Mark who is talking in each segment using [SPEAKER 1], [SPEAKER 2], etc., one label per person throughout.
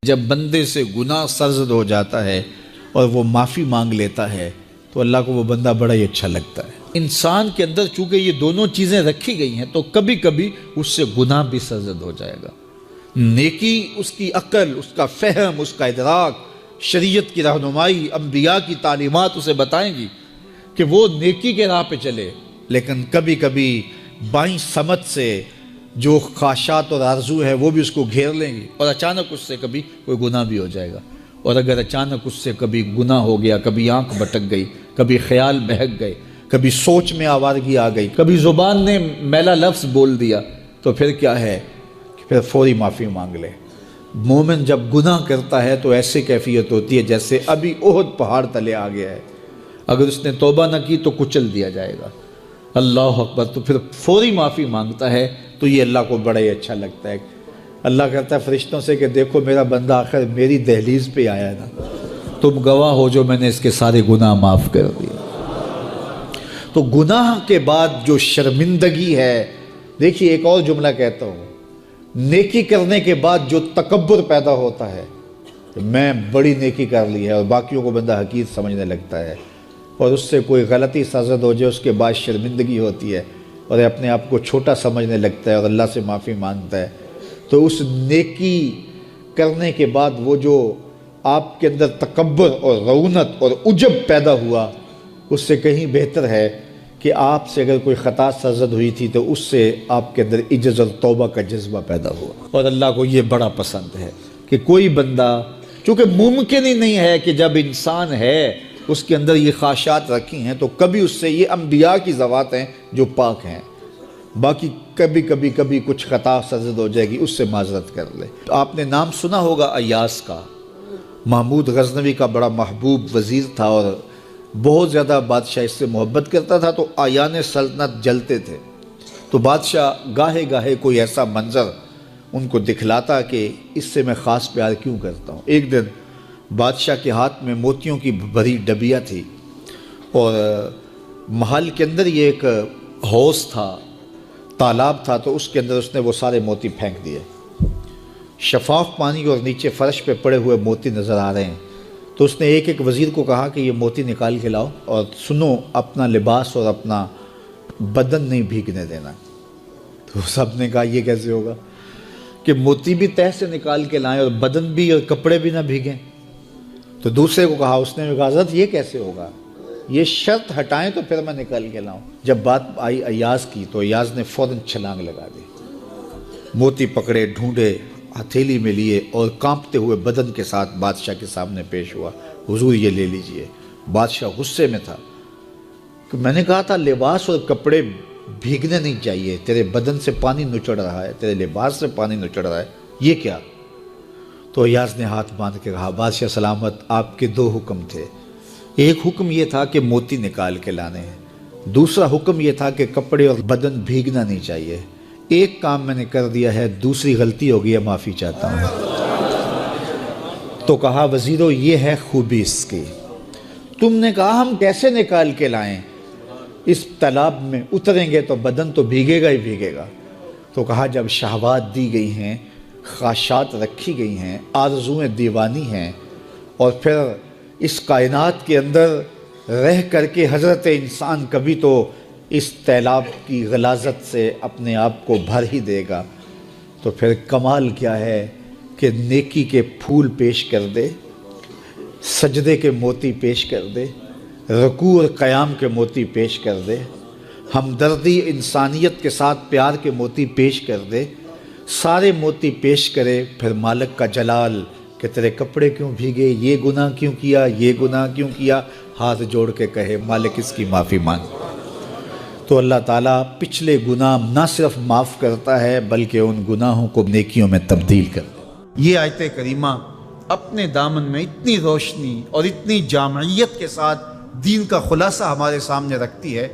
[SPEAKER 1] جب بندے سے گناہ سرزد ہو جاتا ہے اور وہ معافی مانگ لیتا ہے تو اللہ کو وہ بندہ بڑا ہی اچھا لگتا ہے۔ انسان کے اندر چونکہ یہ دونوں چیزیں رکھی گئی ہیں تو کبھی کبھی اس سے گناہ بھی سرزد ہو جائے گا۔ نیکی اس کی عقل، اس کا فہم، اس کا ادراک، شریعت کی رہنمائی، انبیاء کی تعلیمات اسے بتائیں گی کہ وہ نیکی کے راہ پہ چلے، لیکن کبھی کبھی بائیں سمت سے جو خواہشات اور آرزو ہے وہ بھی اس کو گھیر لیں گی اور اچانک اس سے کبھی کوئی گناہ بھی ہو جائے گا۔ اور اگر اچانک اس سے کبھی گناہ ہو گیا، کبھی آنکھ بھٹک گئی، کبھی خیال بہک گئے، کبھی سوچ میں آوارگی آ گئی، کبھی زبان نے میلا لفظ بول دیا، تو پھر کیا ہے کہ پھر فوری معافی مانگ لے۔ مومن جب گناہ کرتا ہے تو ایسی کیفیت ہوتی ہے جیسے ابھی احد پہاڑ تلے آ گیا ہے، اگر اس نے توبہ نہ کی تو کچل دیا جائے گا۔ اللہ اکبر، تو پھر فوری معافی مانگتا ہے تو یہ اللہ کو بڑا ہی اچھا لگتا ہے۔ اللہ کہتا ہے فرشتوں سے کہ دیکھو میرا بندہ آخر میری دہلیز پہ آیا ہے نا، تم گواہ ہو جو میں نے اس کے سارے گناہ معاف کر دیے۔ تو گناہ کے بعد جو شرمندگی ہے، دیکھیے ایک اور جملہ کہتا ہوں، نیکی کرنے کے بعد جو تکبر پیدا ہوتا ہے کہ میں بڑی نیکی کر لی ہے اور باقیوں کو بندہ حقیر سمجھنے لگتا ہے، اور اس سے کوئی غلطی سرزد ہو جائے اس کے بعد شرمندگی ہوتی ہے اور اپنے آپ کو چھوٹا سمجھنے لگتا ہے اور اللہ سے معافی مانگتا ہے، تو اس نیکی کرنے کے بعد وہ جو آپ کے اندر تکبر اور رعونت اور عجب پیدا ہوا، اس سے کہیں بہتر ہے کہ آپ سے اگر کوئی خطا سرزد ہوئی تھی تو اس سے آپ کے اندر عجز اور توبہ کا جذبہ پیدا ہوا۔ اور اللہ کو یہ بڑا پسند ہے کہ کوئی بندہ، چونکہ ممکن ہی نہیں ہے کہ جب انسان ہے اس کے اندر یہ خواہشات رکھی ہیں تو کبھی اس سے، یہ انبیاء کی ذوات ہیں جو پاک ہیں، باقی کبھی کچھ خطا سرزد ہو جائے گی، اس سے معذرت کر لے۔ آپ نے نام سنا ہوگا ایاس کا، محمود غزنوی کا بڑا محبوب وزیر تھا اور بہت زیادہ بادشاہ اس سے محبت کرتا تھا، تو آیان سلطنت جلتے تھے، تو بادشاہ گاہے گاہے کوئی ایسا منظر ان کو دکھلاتا کہ اس سے میں خاص پیار کیوں کرتا ہوں۔ ایک دن بادشاہ کے ہاتھ میں موتیوں کی بھری ڈبیا تھی اور محل کے اندر یہ ایک حوض تھا، تالاب تھا، تو اس کے اندر اس نے وہ سارے موتی پھینک دیے۔ شفاف پانی اور نیچے فرش پہ پڑے ہوئے موتی نظر آ رہے ہیں، تو اس نے ایک ایک وزیر کو کہا کہ یہ موتی نکال کے لاؤ، اور سنو اپنا لباس اور اپنا بدن نہیں بھیگنے دینا۔ تو سب نے کہا یہ کیسے ہوگا کہ موتی بھی تہہ سے نکال کے لائیں اور بدن بھی اور کپڑے بھی نہ بھیگیں؟ تو دوسرے کو کہا، اس نے کہا حضرت یہ کیسے ہوگا، یہ شرط ہٹائیں تو پھر میں نکال کے لاؤں۔ جب بات آئی ایاز کی تو ایاز نے فوراً چھلانگ لگا دی، موتی پکڑے، ڈھونڈے، ہتھیلی میں لیے اور کانپتے ہوئے بدن کے ساتھ بادشاہ کے سامنے پیش ہوا، حضور یہ لے لیجئے۔ بادشاہ غصے میں تھا کہ میں نے کہا تھا لباس اور کپڑے بھیگنے نہیں چاہیے، تیرے بدن سے پانی نچڑ رہا ہے، تیرے لباس سے پانی نچڑ رہا ہے، یہ کیا؟ تو ایاز نے ہاتھ باندھ کے کہا، بادشاہ سلامت، آپ کے دو حکم تھے، ایک حکم یہ تھا کہ موتی نکال کے لانے ہیں، دوسرا حکم یہ تھا کہ کپڑے اور بدن بھیگنا نہیں چاہیے۔ ایک کام میں نے کر دیا ہے، دوسری غلطی ہو گئی ہے، معافی چاہتا ہوں۔ تو کہا وزیرو یہ ہے خوبی اس کی، تم نے کہا ہم کیسے نکال کے لائیں، اس تالاب میں اتریں گے تو بدن تو بھیگے گا ہی بھیگے گا۔ تو کہا جب شہوات دی گئی ہیں، خواہشات رکھی گئی ہیں، آرزویں دیوانی ہیں، اور پھر اس کائنات کے اندر رہ کر کے حضرت انسان کبھی تو اس تالاب کی غلاظت سے اپنے آپ کو بھر ہی دے گا، تو پھر کمال کیا ہے کہ نیکی کے پھول پیش کر دے، سجدے کے موتی پیش کر دے، رکوع اور قیام کے موتی پیش کر دے، ہمدردی انسانیت کے ساتھ پیار کے موتی پیش کر دے، سارے موتی پیش کرے، پھر مالک کا جلال کہ تیرے کپڑے کیوں بھیگے، یہ گناہ کیوں کیا، یہ گناہ کیوں کیا، ہاتھ جوڑ کے کہے مالک اس کی معافی مانگ، تو اللہ تعالیٰ پچھلے گناہ نہ صرف معاف کرتا ہے بلکہ ان گناہوں کو نیکیوں میں تبدیل کر دے۔ یہ آیت کریمہ اپنے دامن میں اتنی روشنی اور اتنی جامعیت کے ساتھ دین کا خلاصہ ہمارے سامنے رکھتی ہے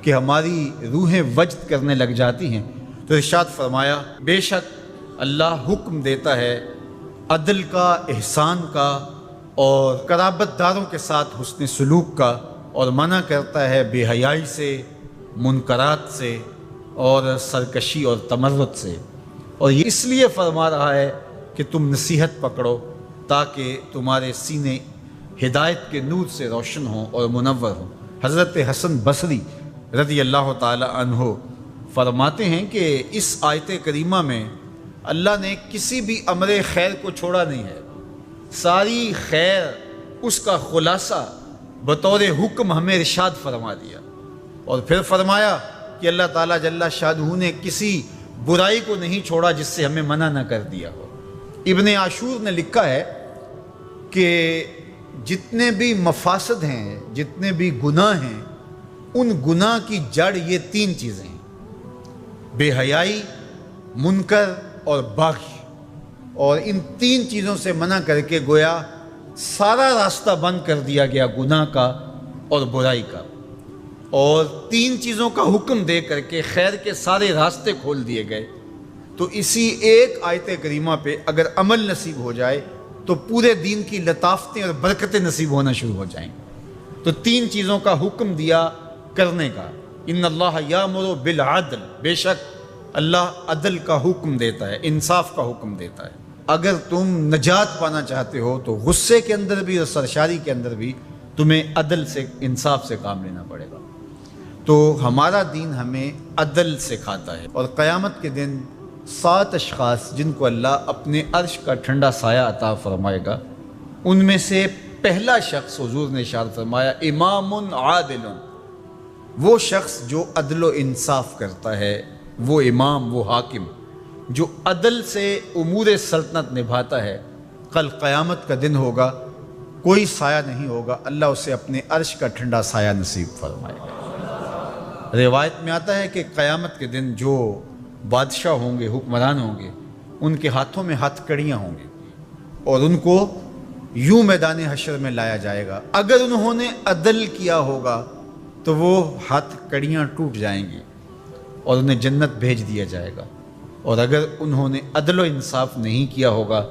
[SPEAKER 1] کہ ہماری روحیں وجد کرنے لگ جاتی ہیں۔ تو ارشاد فرمایا، بے شک اللہ حکم دیتا ہے عدل کا، احسان کا اور قرابت داروں کے ساتھ حسن سلوک کا، اور منع کرتا ہے بے حیائی سے، منکرات سے اور سرکشی اور تمرد سے۔ اور یہ اس لیے فرما رہا ہے کہ کہ تم نصیحت پکڑو تاکہ تمہارے سینے ہدایت کے نور سے روشن ہوں اور منور ہوں۔ حضرت حسن بصری رضی اللہ تعالی عنہ فرماتے ہیں کہ اس آیت کریمہ میں اللہ نے کسی بھی امر خیر کو چھوڑا نہیں ہے، ساری خیر اس کا خلاصہ بطور حکم ہمیں ارشاد فرما دیا، اور پھر فرمایا کہ اللہ تعالیٰ جل شانہ نے کسی برائی کو نہیں چھوڑا جس سے ہمیں منع نہ کر دیا ہو۔ ابن عاشور نے لکھا ہے کہ جتنے بھی مفاسد ہیں، جتنے بھی گناہ ہیں، ان گناہ کی جڑ یہ تین چیزیں ہیں: بے حیائی، منکر اور باغی۔ اور ان تین چیزوں سے منع کر کے گویا سارا راستہ بند کر دیا گیا گناہ کا اور برائی کا، اور تین چیزوں کا حکم دے کر کے خیر کے سارے راستے کھول دیے گئے۔ تو اسی ایک آیت کریمہ پہ اگر عمل نصیب ہو جائے تو پورے دین کی لطافتیں اور برکتیں نصیب ہونا شروع ہو جائیں۔ تو تین چیزوں کا حکم دیا کرنے کا، ان اللہ یامر بالعدل، بے شک اللہ عدل کا حکم دیتا ہے، انصاف کا حکم دیتا ہے۔ اگر تم نجات پانا چاہتے ہو تو غصے کے اندر بھی اور سرشاری کے اندر بھی تمہیں عدل سے، انصاف سے کام لینا پڑے گا۔ تو ہمارا دین ہمیں عدل سکھاتا ہے، اور قیامت کے دن 7 اشخاص جن کو اللہ اپنے عرش کا ٹھنڈا سایہ عطا فرمائے گا، ان میں سے پہلا شخص حضور نے ارشاد فرمایا امام عادل، وہ شخص جو عدل و انصاف کرتا ہے، وہ امام، وہ حاکم جو عدل سے امور سلطنت نبھاتا ہے، کل قیامت کا دن ہوگا، کوئی سایہ نہیں ہوگا، اللہ اسے اپنے عرش کا ٹھنڈا سایہ نصیب فرمائے گا۔ روایت میں آتا ہے کہ قیامت کے دن جو بادشاہ ہوں گے، حکمران ہوں گے، ان کے ہاتھوں میں ہتھ کڑیاں ہوں گی، اور ان کو یوں میدان حشر میں لایا جائے گا۔ اگر انہوں نے عدل کیا ہوگا تو وہ ہتھ کڑیاں ٹوٹ جائیں گی اور انہیں جنت بھیج دیا جائے گا، اور اگر انہوں نے عدل و انصاف نہیں کیا ہوگا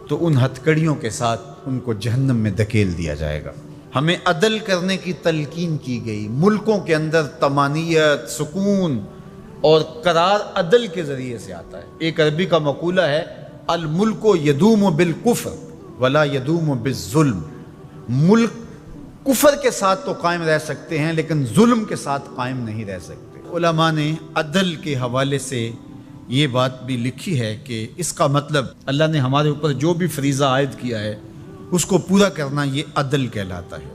[SPEAKER 1] تو ان ہتھ کڑیوں کے ساتھ ان کو جہنم میں دھکیل دیا جائے گا۔ ہمیں عدل کرنے کی تلقین کی گئی، ملکوں کے اندر طمانینت، سکون اور قرار عدل کے ذریعے سے آتا ہے۔ ایک عربی کا مقولہ ہے الملک یدوم بالکفر ولا یدوم بالظلم، ملک کفر کے ساتھ تو قائم رہ سکتے ہیں لیکن ظلم کے ساتھ قائم نہیں رہ سکتے۔ علماء نے عدل کے حوالے سے یہ بات بھی لکھی ہے کہ اس کا مطلب اللہ نے ہمارے اوپر جو بھی فریضہ عائد کیا ہے اس کو پورا کرنا یہ عدل کہلاتا ہے،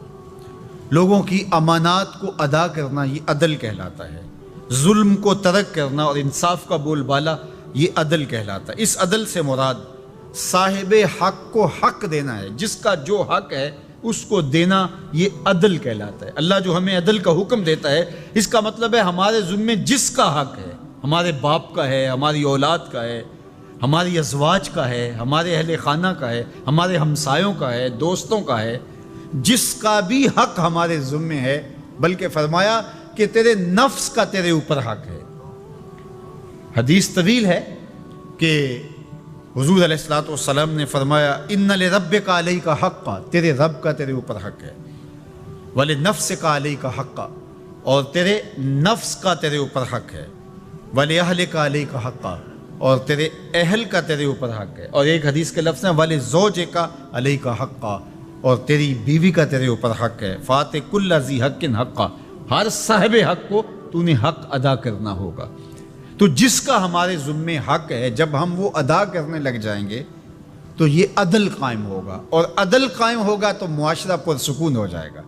[SPEAKER 1] لوگوں کی امانات کو ادا کرنا یہ عدل کہلاتا ہے، ظلم کو ترک کرنا اور انصاف کا بول بالا یہ عدل کہلاتا ہے۔ اس عدل سے مراد صاحب حق کو حق دینا ہے، جس کا جو حق ہے اس کو دینا یہ عدل کہلاتا ہے۔ اللہ جو ہمیں عدل کا حکم دیتا ہے، اس کا مطلب ہے ہمارے ذمے جس کا حق ہے، ہمارے باپ کا ہے، ہماری اولاد کا ہے، ہماری ازواج کا ہے، ہمارے اہل خانہ کا ہے، ہمارے ہمسایوں کا ہے، دوستوں کا ہے، جس کا بھی حق ہمارے ذمے ہے، بلکہ فرمایا کہ تیرے نفس کا تیرے اوپر حق ہے۔ حدیث طویل ہے کہ حضور علیہ الصلوۃ والسلام نے فرمایا ان لربک علیک حقا، تیرے رب کا تیرے اوپر حق ہے، ولنفسک علیک حقا، اور تیرے نفس کا تیرے اوپر حق ہے، ولأہلک علیک حقا، اور تیرے اہل کا تیرے اوپر حق ہے، اور ایک حدیث کے لفظ ہیں ولزوجک علیک حقا، اور تیری بیوی کا تیرے اوپر حق ہے، فآت کل ذی حق حقا، ہر صاحب حق کو تو نے حق ادا کرنا ہوگا۔ تو جس کا ہمارے ذمے حق ہے، جب ہم وہ ادا کرنے لگ جائیں گے تو یہ عدل قائم ہوگا، اور عدل قائم ہوگا تو معاشرہ پرسکون ہو جائے گا۔